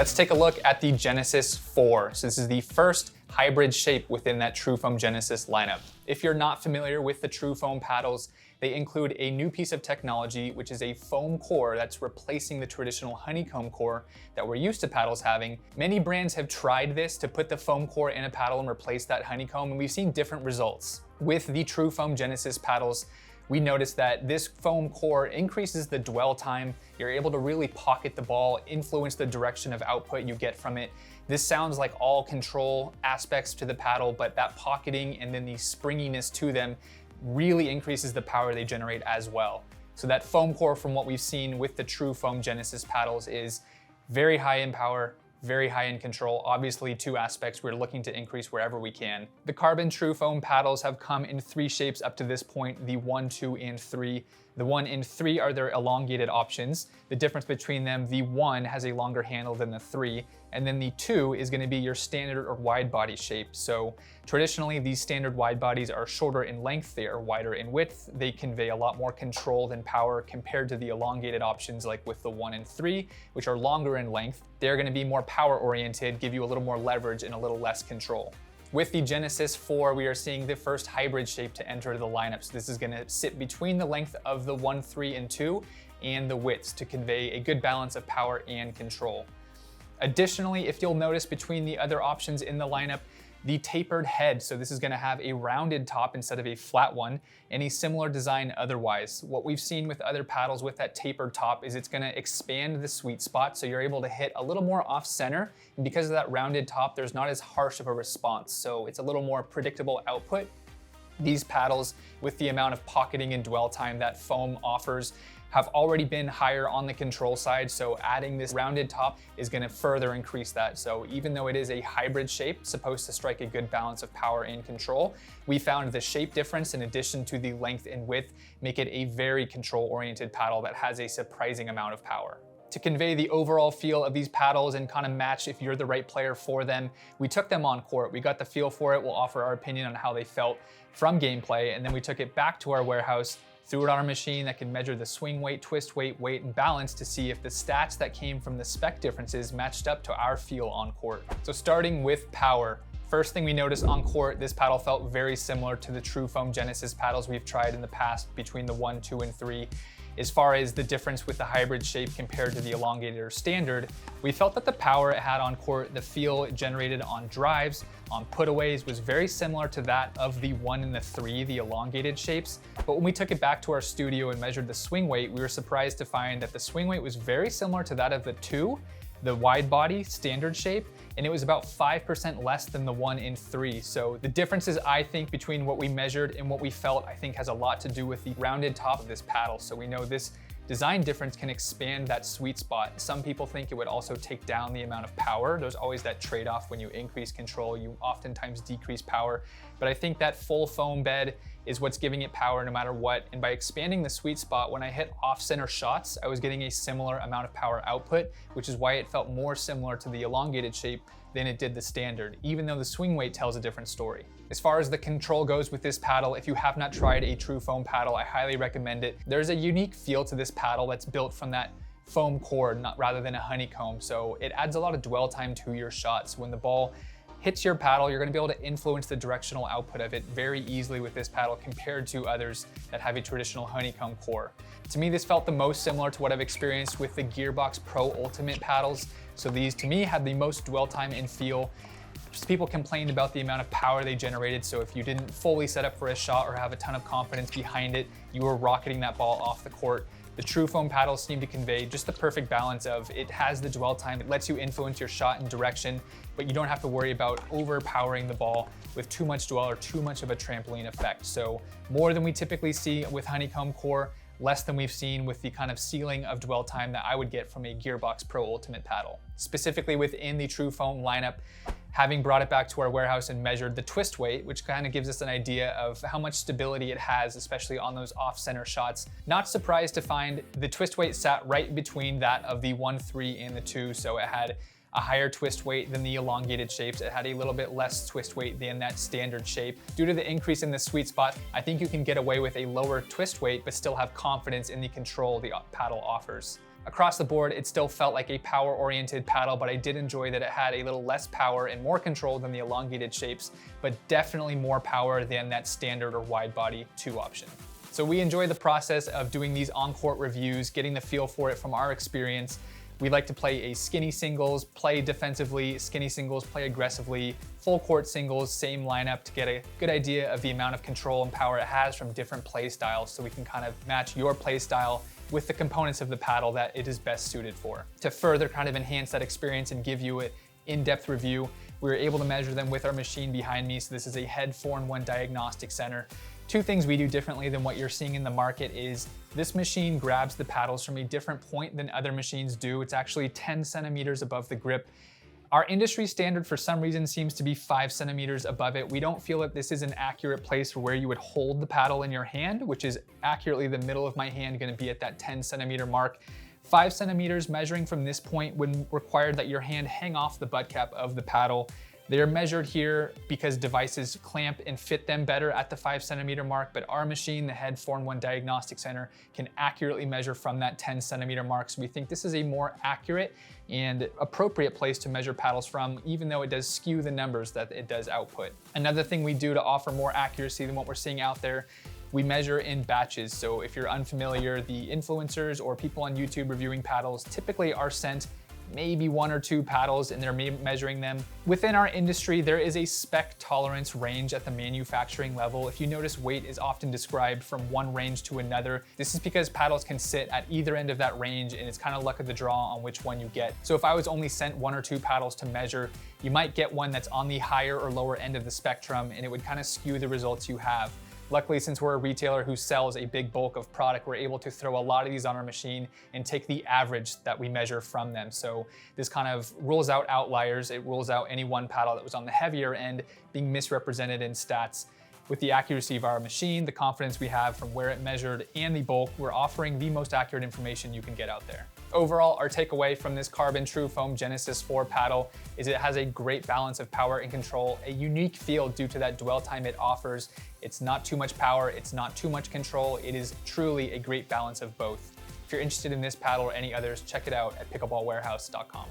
Let's take a look at the Genesis 4. So this is the first hybrid shape within that TruFoam Genesis lineup. If you're not familiar with the TruFoam paddles, they include a new piece of technology, which is a foam core that's replacing the traditional honeycomb core that we're used to paddles having. Many brands have tried this to put the foam core in a paddle and replace that honeycomb, and we've seen different results. With the TruFoam Genesis paddles, we noticed that this foam core increases the dwell time. You're able to really pocket the ball, influence the direction of output you get from it. This sounds like all control aspects to the paddle, but that pocketing and then the springiness to them really increases the power they generate as well. So that foam core, from what we've seen with the TruFoam Genesis paddles, is very high in power, very high in control. Obviously, two aspects we're looking to increase wherever we can. The CRBN TruFoam paddles have come in 3 shapes up to this point, the 1, 2, and 3. The 1 and 3 are their elongated options. The difference between them, the 1 has a longer handle than the 3, and then the 2 is going to be your standard or wide body shape. So traditionally, these standard wide bodies are shorter in length, they are wider in width, they convey a lot more control than power compared to the elongated options like with the 1 and 3, which are longer in length. They're going to be more power oriented, give you a little more leverage and a little less control. With the Genesis 4, we are seeing the first hybrid shape to enter the lineup. So this is going to sit between the length of the 1, 3, and 2 and the widths to convey a good balance of power and control. Additionally, if you'll notice between the other options in the lineup, the tapered head. So this is going to have a rounded top instead of a flat one, and a similar design otherwise. What we've seen with other paddles with that tapered top is it's going to expand the sweet spot, so you're able to hit a little more off center, and because of that rounded top, there's not as harsh of a response, so it's a little more predictable output. These paddles, with the amount of pocketing and dwell time that foam offers, have already been higher on the control side, so adding this rounded top is going to further increase that. So even though it is a hybrid shape, supposed to strike a good balance of power and control, we found the shape difference in addition to the length and width make it a very control-oriented paddle that has a surprising amount of power. To convey the overall feel of these paddles and kind of match if you're the right player for them, we took them on court. We got the feel for it. We'll offer our opinion on how they felt from gameplay, and then we took it back to our warehouse, threw it on our machine that can measure the swing weight, twist weight, weight, and balance to see if the stats that came from the spec differences matched up to our feel on court. So starting with power, first thing we noticed on court, this paddle felt very similar to the TruFoam Genesis paddles we've tried in the past between the 1, 2, and 3. As far as the difference with the hybrid shape compared to the elongated or standard, we felt that the power it had on court, the feel it generated on drives, on putaways, was very similar to that of the 1 and the 3, the elongated shapes. But when we took it back to our studio and measured the swing weight, we were surprised to find that the swing weight was very similar to that of the 2, the wide body standard shape, and it was about 5% less than the 1 and 3. So the differences, I think, between what we measured and what we felt, I think has a lot to do with the rounded top of this paddle. So we know this design difference can expand that sweet spot. Some people think it would also take down the amount of power. There's always that trade-off when you increase control, you oftentimes decrease power. But I think that full foam bed is what's giving it power no matter what. And by expanding the sweet spot, when I hit off-center shots, I was getting a similar amount of power output, which is why it felt more similar to the elongated shape than it did the standard, even though the swing weight tells a different story. As far as the control goes with this paddle, if you have not tried a TruFoam paddle, I highly recommend it. There's a unique feel to this paddle that's built from that foam core rather than a honeycomb, so it adds a lot of dwell time to your shots. When the ball hits your paddle, you're going to be able to influence the directional output of it very easily with this paddle compared to others that have a traditional honeycomb core. To me, this felt the most similar to what I've experienced with the Gearbox Pro Ultimate paddles. So these, to me, had the most dwell time and feel. Just people complained about the amount of power they generated, so if you didn't fully set up for a shot or have a ton of confidence behind it, you were rocketing that ball off the court. The TruFoam paddles seem to convey just the perfect balance of it has the dwell time, it lets you influence your shot and direction, but you don't have to worry about overpowering the ball with too much dwell or too much of a trampoline effect. So more than we typically see with honeycomb core, less than we've seen with the kind of ceiling of dwell time that I would get from a Gearbox Pro Ultimate paddle. Specifically within the TruFoam lineup, having brought it back to our warehouse and measured the twist weight, which kind of gives us an idea of how much stability it has, especially on those off-center shots. Not surprised to find the twist weight sat right between that of the 1, 3, and the 2, so it had a higher twist weight than the elongated shapes. It had a little bit less twist weight than that standard shape. Due to the increase in the sweet spot, I think you can get away with a lower twist weight but still have confidence in the control the paddle offers. Across the board, it still felt like a power-oriented paddle, but I did enjoy that it had a little less power and more control than the elongated shapes, but definitely more power than that standard or wide body 2 option. So we enjoy the process of doing these on-court reviews, getting the feel for it from our experience. We like to play a skinny singles, play defensively, skinny singles, play aggressively, full court singles, same lineup to get a good idea of the amount of control and power it has from different play styles, so we can kind of match your play style with the components of the paddle that it is best suited for. To further kind of enhance that experience and give you an in-depth review, we were able to measure them with our machine behind me. So this is a head 4-in-1 diagnostic center. 2 things we do differently than what you're seeing in the market is this machine grabs the paddles from a different point than other machines do. It's actually 10 centimeters above the grip. Our industry standard for some reason seems to be 5 centimeters above it. We don't feel that this is an accurate place for where you would hold the paddle in your hand, which is accurately the middle of my hand, gonna be at that 10 centimeter mark. 5 centimeters measuring from this point would require that your hand hang off the butt cap of the paddle. They're measured here because devices clamp and fit them better at the 5 centimeter mark, but our machine, the Head 4-in-1 Diagnostic Center, can accurately measure from that 10 centimeter mark. So we think this is a more accurate and appropriate place to measure paddles from, even though it does skew the numbers that it does output. Another thing we do to offer more accuracy than what we're seeing out there, we measure in batches. So if you're unfamiliar, the influencers or people on YouTube reviewing paddles typically are sent maybe 1 or 2 paddles and they're measuring them. Within our industry, there is a spec tolerance range at the manufacturing level. If you notice, weight is often described from one range to another. This is because paddles can sit at either end of that range and it's kind of luck of the draw on which one you get. So if I was only sent 1 or 2 paddles to measure, you might get one that's on the higher or lower end of the spectrum and it would kind of skew the results you have. Luckily, since we're a retailer who sells a big bulk of product, we're able to throw a lot of these on our machine and take the average that we measure from them. So this kind of rules out outliers. It rules out any one paddle that was on the heavier end being misrepresented in stats. With the accuracy of our machine, the confidence we have from where it measured, and the bulk, we're offering the most accurate information you can get out there. Overall, our takeaway from this CRBN TruFoam Genesis 4 paddle is it has a great balance of power and control, a unique feel due to that dwell time it offers. It's not too much power, it's not too much control. It is truly a great balance of both. If you're interested in this paddle or any others, check it out at pickleballwarehouse.com.